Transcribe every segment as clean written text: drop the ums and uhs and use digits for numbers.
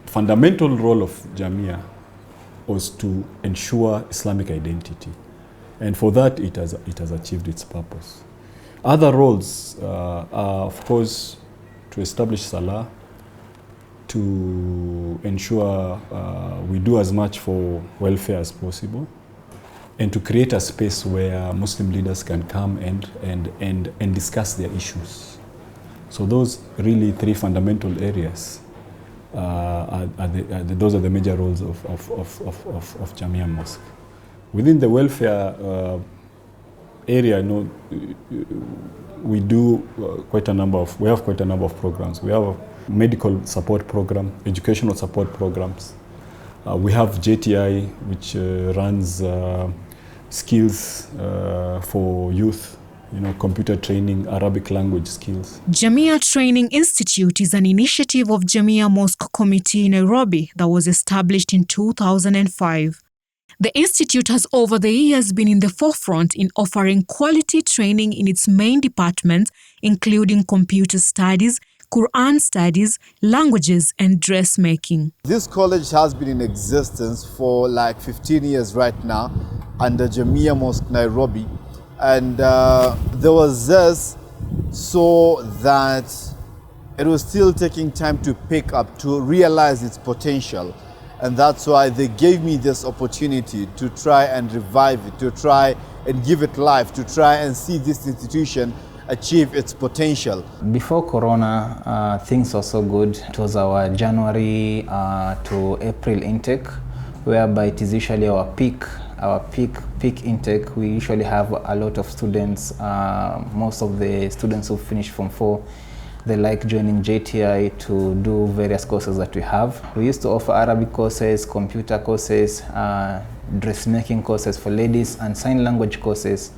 fundamental role of Jamia was to ensure Islamic identity. And for that, it has achieved its purpose. Other roles are, of course, to establish Salah, to ensure we do as much for welfare as possible, and to create a space where Muslim leaders can come and discuss their issues. So those really three fundamental areas, those are the major roles of Jamia Mosque. Within the welfare area, we do we have quite a number of programs. We have a medical support program, educational support programs. We have JTI, which runs skills for youth, computer training, Arabic language skills. Jamia Training Institute is an initiative of Jamia Mosque Committee in Nairobi that was established in 2005. The institute has over the years been in the forefront in offering quality training in its main departments, including computer studies, Quran studies, languages, and dressmaking. This college has been in existence for like 15 years right now under Jamia Mosque Nairobi. And there was this so that it was still taking time to pick up, to realize its potential. And that's why they gave me this opportunity to try and revive it, to try and give it life, to try and see this institution achieve its potential. Before Corona, things were so good. It was our January to April intake, whereby it is usually our peak intake. We usually have a lot of students. Most of the students who finish Form 4, they like joining JTI to do various courses that we have. We used to offer Arabic courses, computer courses, dressmaking courses for ladies, and sign language courses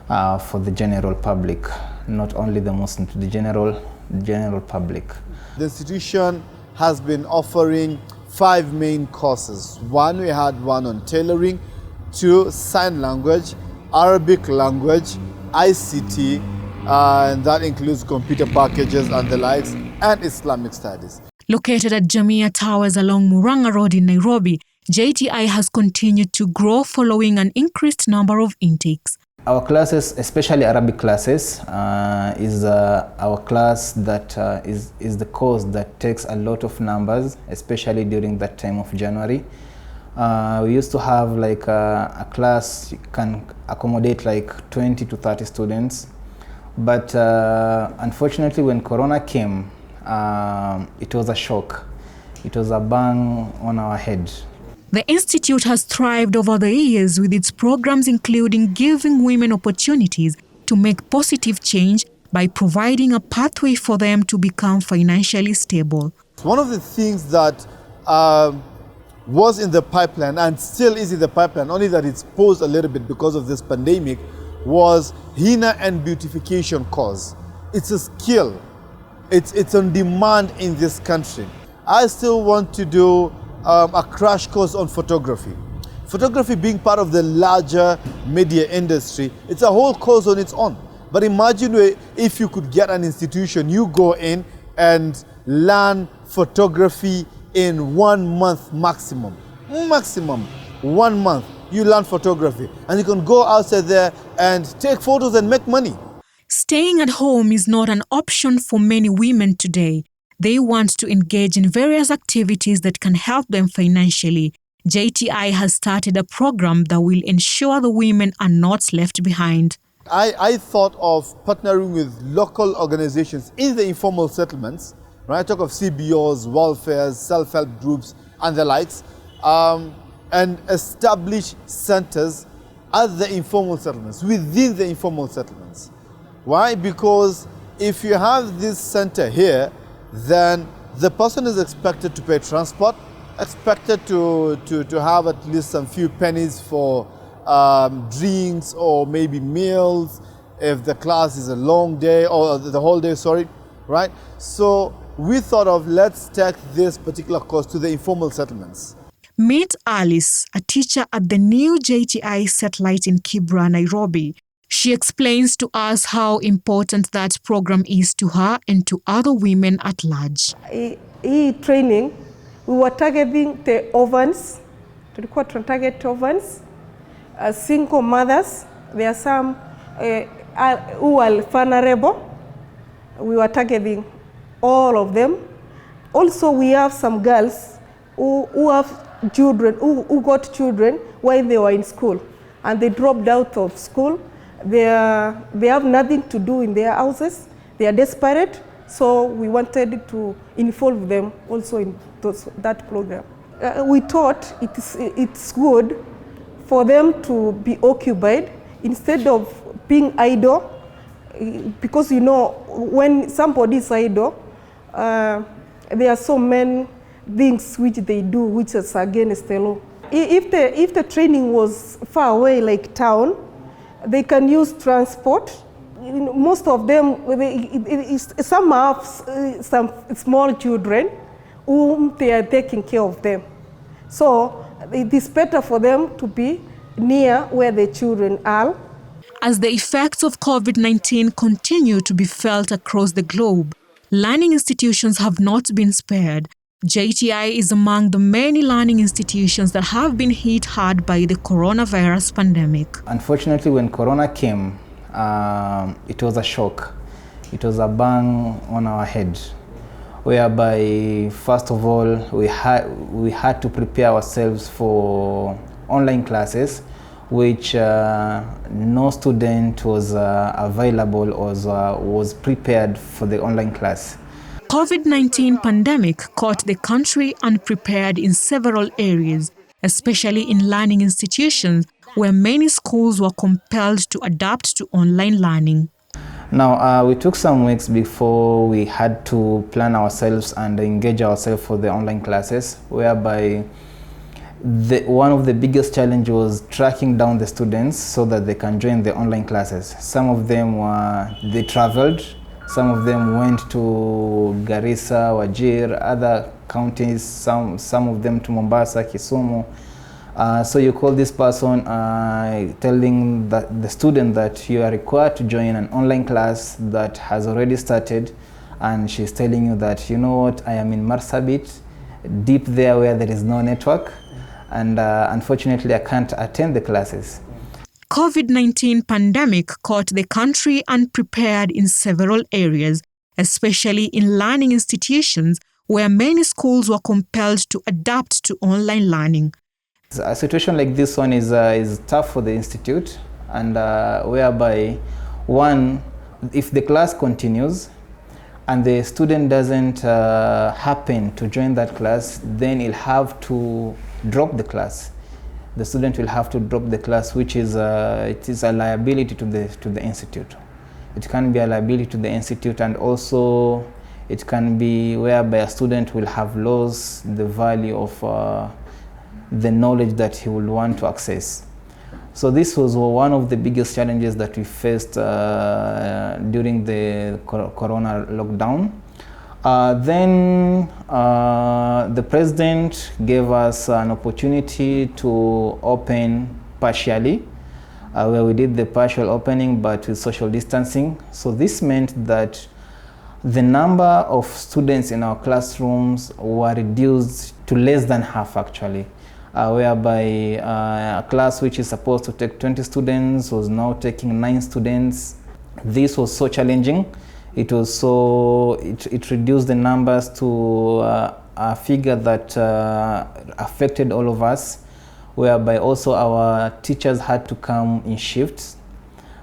for the general public, not only the Muslim, to the general public. The institution has been offering 5 main courses. One, we had one on tailoring, 2, sign language, Arabic language, ICT, and that includes computer packages and the likes, and Islamic studies. Located at Jamia Towers along Murang'a Road in Nairobi, JTI has continued to grow following an increased number of intakes. Our classes, especially Arabic classes, is our class that is the course that takes a lot of numbers, especially during that time of January. We used to have like a class can accommodate like 20 to 30 students. But unfortunately, when Corona came, it was a shock. It was a bang on our head. The institute has thrived over the years with its programs including giving women opportunities to make positive change by providing a pathway for them to become financially stable. One of the things that was in the pipeline and still is in the pipeline, only that it's paused a little bit because of this pandemic, was henna and beautification course. It's a skill. It's on demand in this country. I still want to do a crash course on photography. Photography being part of the larger media industry, it's a whole course on its own. But imagine if you could get an institution, you go in and learn photography in 1 month maximum. Maximum 1 month. You learn photography and you can go outside there and take photos and make money. Staying at home is not an option for many women today. They want to engage in various activities that can help them financially. JTI has started a program that will ensure the women are not left behind. I thought of partnering with local organizations in the informal settlements. When I talk of CBOs, welfares, self-help groups and the likes, and establish centers at the informal settlements, within the informal settlements. Why? Because if you have this center here, then the person is expected to pay transport, expected to have at least some few pennies for drinks or maybe meals, if the class is a long day or the whole day, sorry, right? So we thought of, let's take this particular course to the informal settlements. Meet Alice, a teacher at the new JTI satellite in Kibra, Nairobi. She explains to us how important that program is to her and to other women at large. Training we were targeting the orphans, tulikuwa target orphans, single mothers. There are some who are vulnerable. We were targeting all of them. Also, we have some girls who have children, who got children while they were in school, and they dropped out of school. They have nothing to do in their houses. They are desperate, so we wanted to involve them also in that program. We thought it's good for them to be occupied instead of being idle, because you know, when somebody is idle, there are so many things which they do which is against the law. If the training was far away, like town, they can use transport. Most of them, some have some small children whom they are taking care of them. So it is better for them to be near where the children are. As the effects of COVID-19 continue to be felt across the globe, learning institutions have not been spared. JTI is among the many learning institutions that have been hit hard by the coronavirus pandemic. Unfortunately, when Corona came, it was a shock. It was a bang on our head, whereby, first of all, we had to prepare ourselves for online classes, which no student was available or was prepared for the online class. COVID-19 pandemic caught the country unprepared in several areas, especially in learning institutions where many schools were compelled to adapt to online learning. Now, we took some weeks before we had to plan ourselves and engage ourselves for the online classes, whereby one of the biggest challenges was tracking down the students so that they can join the online classes. Some of them they traveled. Some of them went to Garissa, Wajir, other counties, some of them to Mombasa, Kisumu. So you call this person telling the student that you are required to join an online class that has already started, and she's telling you that, you know what, I am in Marsabit, deep there where there is no network, and unfortunately I can't attend the classes. COVID-19 pandemic caught the country unprepared in several areas, especially in learning institutions where many schools were compelled to adapt to online learning. A situation like this one is tough for the institute, and whereby, one, if the class continues and the student doesn't happen to join that class, then he'll have to drop the class. The student will have to drop the class, which is it is a liability to the institute. It can be a liability to the institute, and also it can be whereby a student will have lost the value of the knowledge that he will want to access. So this was one of the biggest challenges that we faced during the corona lockdown. Then the president gave us an opportunity to open partially, where we did the partial opening but with social distancing. So this meant that the number of students in our classrooms were reduced to less than half, actually, whereby a class which is supposed to take 20 students was now taking 9 students. This was so challenging. It reduced the numbers to a figure that affected all of us, whereby also our teachers had to come in shifts,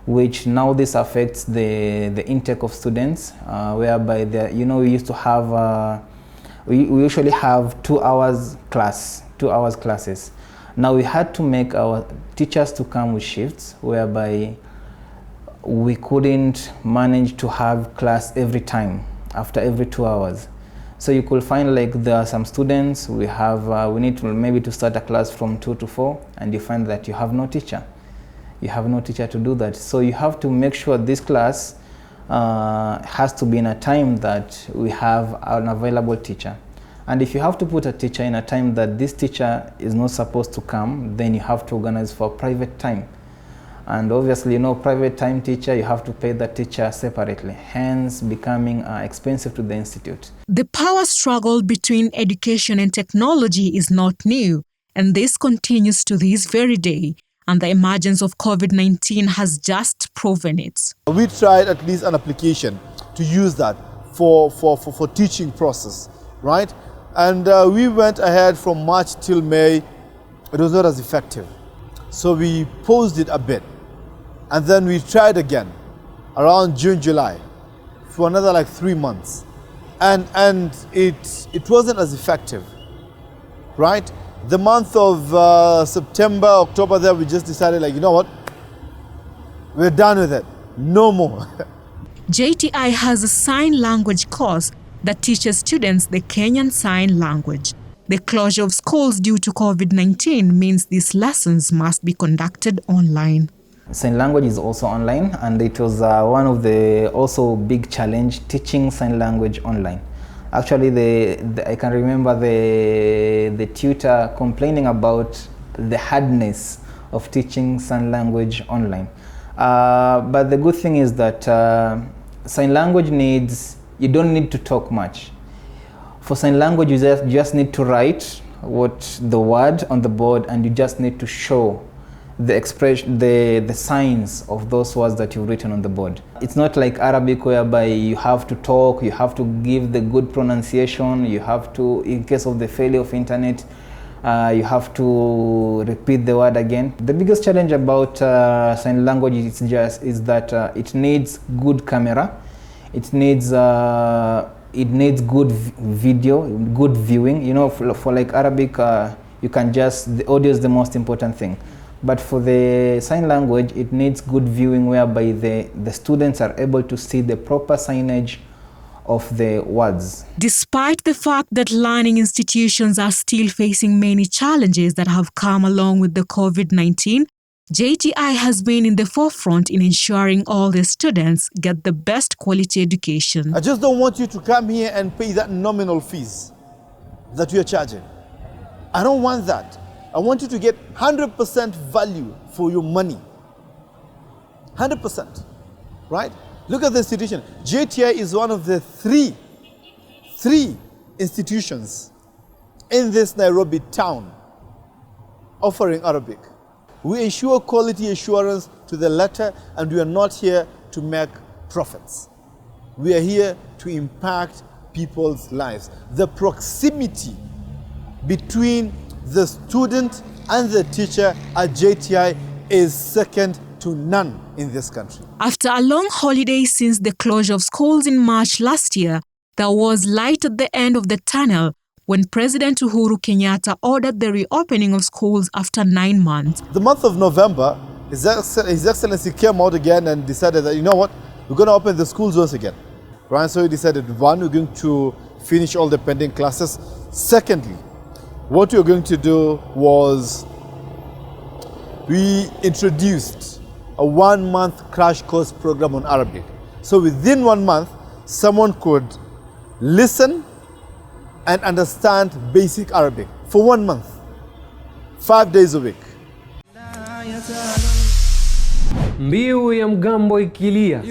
which now this affects the intake of students, whereby we used to have we usually have 2 hours classes. Now we had to make our teachers to come with shifts, whereby we couldn't manage to have class every time, after every 2 hours. So you could find, like, there are some students, we need to maybe to start a class from 2 to 4, and you find that you have no teacher. You have no teacher to do that. So you have to make sure this class has to be in a time that we have an available teacher. And if you have to put a teacher in a time that this teacher is not supposed to come, then you have to organize for private time. And obviously, private time teacher, you have to pay the teacher separately, hence becoming expensive to the institute. The power struggle between education and technology is not new, and this continues to this very day. And the emergence of COVID-19 has just proven it. We tried at least an application to use that for teaching process, right? And we went ahead from March till May. It was not as effective. So we paused it a bit. And then we tried again around June, July for another like 3 months. And it wasn't as effective, right? The month of September, October there, we just decided like, you know what? We're done with it. No more. JTI has a sign language course that teaches students the Kenyan Sign Language. The closure of schools due to COVID-19 means these lessons must be conducted online. Sign language is also online, and it was one of the also big challenge teaching sign language online. Actually, I can remember the tutor complaining about the hardness of teaching sign language online. But the good thing is that sign language you don't need to talk much. For sign language, you just need to write the word on the board, and you just need to show the expression, the signs of those words that you've written on the board. It's not like Arabic whereby you have to talk, you have to give the good pronunciation, you have to, in case of the failure of internet, you have to repeat the word again. The biggest challenge about sign language is that it needs good camera, it needs good video, good viewing. For like Arabic, you can just, the audio is the most important thing. But for the sign language, it needs good viewing whereby the students are able to see the proper signage of the words. Despite the fact that learning institutions are still facing many challenges that have come along with the COVID-19, JTI has been in the forefront in ensuring all the students get the best quality education. I just don't want you to come here and pay that nominal fees that we are charging. I don't want that. I want you to get 100% value for your money. 100%, right? Look at the institution. JTI is one of the three institutions in this Nairobi town offering Arabic. We ensure quality assurance to the letter, and we are not here to make profits. We are here to impact people's lives. The proximity between the student and the teacher at JTI is second to none in this country. After a long holiday since the closure of schools in March last year, there was light at the end of the tunnel when President Uhuru Kenyatta ordered the reopening of schools after 9 months. The month of November, His Excellency came out again and decided that, you know what, we're going to open the schools once again. Right? So he decided, one, we're going to finish all the pending classes. Secondly, what we were going to do was we introduced a 1-month crash course program on Arabic. So within 1 month, someone could listen and understand basic Arabic for 1 month, 5 days a week. Mbiu ya mgambo ikilia.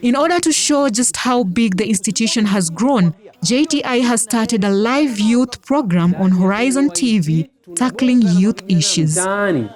In order to show just how big the institution has grown, JTI has started a live youth program on HorizonTV tackling youth issues.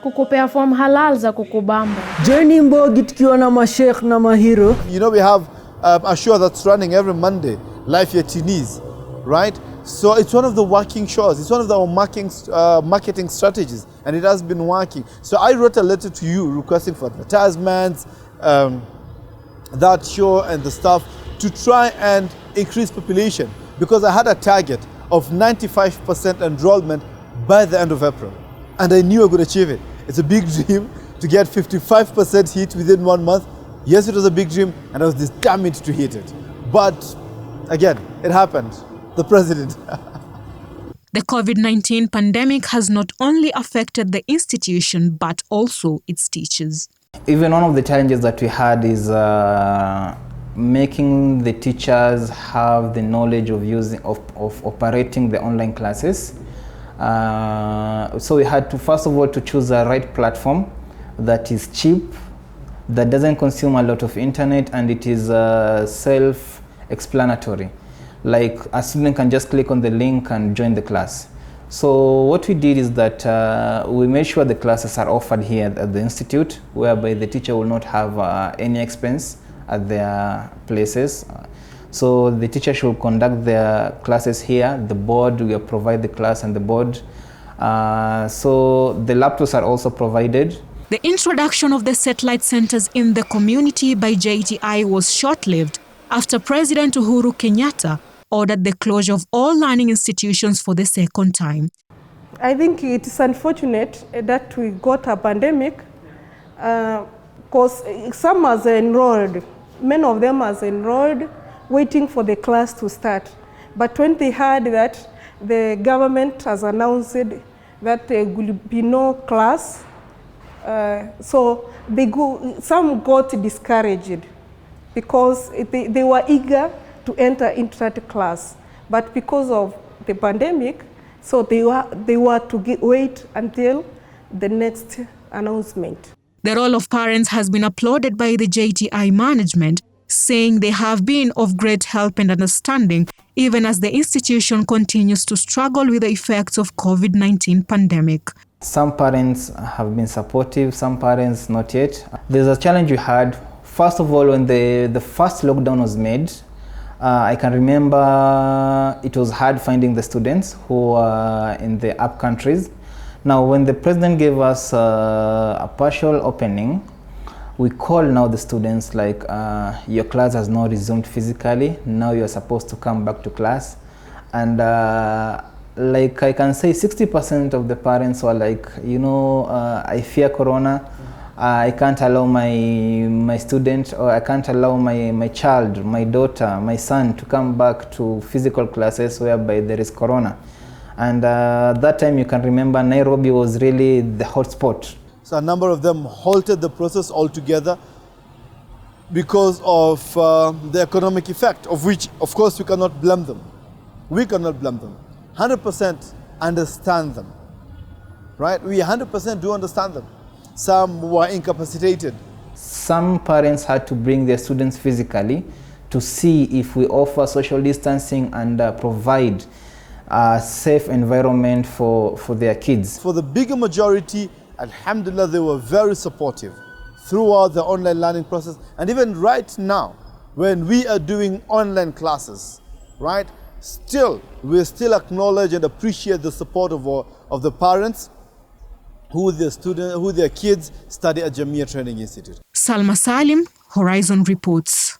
Kukupea form halal za kukubamba. Journey mbogi tukiwa na mashekh na mahiro. You know, we have a show that's running every Monday, Life Ya Teenies, right? So it's one of the working shows. It's one of our marketing strategies, and it has been working. So I wrote a letter to you requesting for advertisements, that show and the stuff, to try and increase population, because I had a target of 95% enrollment by the end of April, and I knew I could achieve it. It's a big dream to get 55% hit within 1 month. Yes, it was a big dream, and I was determined to hit it. But again, it happened. The president. The COVID-19 pandemic has not only affected the institution, but also its teachers. Even one of the challenges that we had is making the teachers have the knowledge of operating the online classes. So we had to, first of all, to choose the right platform that is cheap, that doesn't consume a lot of internet, and it is self-explanatory. Like a student can just click on the link and join the class. So what we did is that we made sure the classes are offered here at the institute, whereby the teacher will not have any expense at their places. So the teacher should conduct their classes here. The board will provide the class and the board. So the laptops are also provided. The introduction of the satellite centers in the community by JTI was short-lived after President Uhuru Kenyatta ordered the closure of all learning institutions for the second time. I think it is unfortunate that we got a pandemic because some are enrolled, many of them are enrolled waiting for the class to start. But when they heard that the government has announced that there will be no class, so some got discouraged because they were eager to enter into that class. But because of the pandemic, so they were to wait until the next announcement. The role of parents has been applauded by the JTI management, saying they have been of great help and understanding, even as the institution continues to struggle with the effects of COVID-19 pandemic. Some parents have been supportive, some parents not yet. There's a challenge we had. First of all, when the first lockdown was made, I can remember it was hard finding the students who are in the up countries. Now, when the president gave us a partial opening, we call now the students like, your class has now resumed physically, now you're supposed to come back to class. And like I can say 60% of the parents were like, you know, I fear Corona, I can't allow my student, or I can't allow my child, my daughter, my son to come back to physical classes whereby there is Corona. And that time you can remember Nairobi was really the hotspot. So a number of them halted the process altogether because of the economic effect, of which, of course, we cannot blame them. We cannot blame them. 100% understand them, right? We 100% do understand them. Some were incapacitated. Some parents had to bring their students physically to see if we offer social distancing and provide a safe environment for their kids. For the bigger majority, alhamdulillah, they were very supportive throughout the online learning process. And even right now, when we are doing online classes, right, we still acknowledge and appreciate the support of the parents who their kids study at Jamia Training Institute. Salma Salim, Horizon reports.